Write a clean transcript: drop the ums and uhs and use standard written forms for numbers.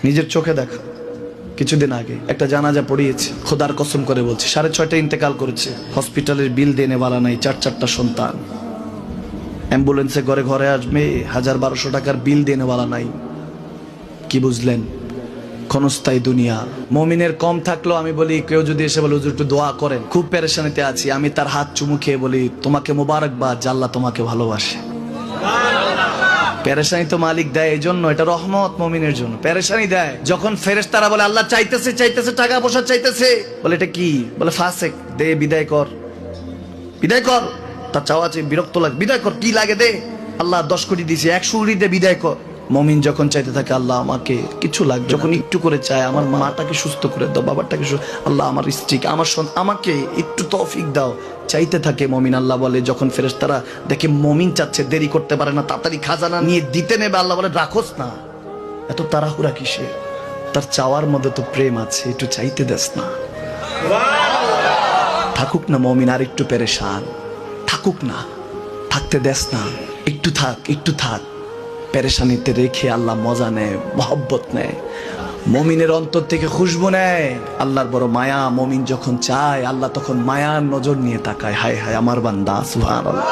নিজের চোখে দেখা কিছুদিন আগে একটা জানাজা পড়িয়েছে, খোদার কসম করে বলছে 6:30 ইন্তেকাল করেছে। হসপিটালের বিল দেনেওয়ালা নাই, 4 সন্তান। অ্যাম্বুলেন্সে ঘরে ঘরে আসবে, 1000-1200 টাকার বিল দেনেওয়ালা নাই। কি বুঝলেন? ক্ষণস্থায়ী দুনিয়া। মুমিনের কম থাকলেও আমি বলি, কেউ যদি এসে বলে হুজুর একটু দোয়া করেন, খুব পেরেশানিতে আছি, আমি তার হাত চুমু খেয়ে বলি তোমাকে মোবারকবাদ, আল্লাহ তোমাকে ভালোবাসে। পেরেশানি তো মালিক দেয়, এই জন্য এটা রহমত মুমিনের জন্য। পেরেশানি দেয় যখন ফেরেশতারা বলে আল্লাহ চাইতেছে চাইতেছে, টাকা পয়সা চাইতেছে, বলে এটা কি? বলে ফাসেক, দে বিদায় কর, বিদায় কর। তার চাওয়া আছে, বিরক্ত লাগে, বিদায় কর, কি লাগে দে। আল্লাহ 10 কোটি দিয়েছে, 100 কোটি দে, বিদায় কর। মুমিন যখন চাইতে থাকে আল্লাহ আমাকে কিছু লাগবে, যখন একটু করে চায় আমার মাটাকে সুস্থ করে দাও, বাবাটাকে আল্লাহ আমার স্ত্রীকে, আমার আমাকে একটু তৌফিক দাও, চাইতে থাকে মুমিন। আল্লাহ বলে যখন ফেরেশতারা দেখে মুমিন চাচ্ছে, দেরি করতে পারে না, তাড়াতাড়ি খাজানা নিয়ে দিতে নেবে, আল্লাহ বলে রাখোস না, এত তাড়াহুড়া কিসে? তার চাওয়ার মধ্যে তো প্রেম আছে, একটু চাইতে দেস না। থাকুক না মুমিন আর একটু পেরেশান, থাকুক না, থাকতে দেস না, একটু থাক, একটু থাক। পেরেশানিতে রেখে আল্লাহ মজা নেয়, মহব্বত নেয়, মুমিনের অন্তর থেকে খুশবু নেয়। আল্লাহর বড় মায়া, মুমিন যখন চায় আল্লাহ তখন মায়ার নজর নিয়ে তাকায়, হায় হায় আমার বান্দা, সুবহানাল্লাহ।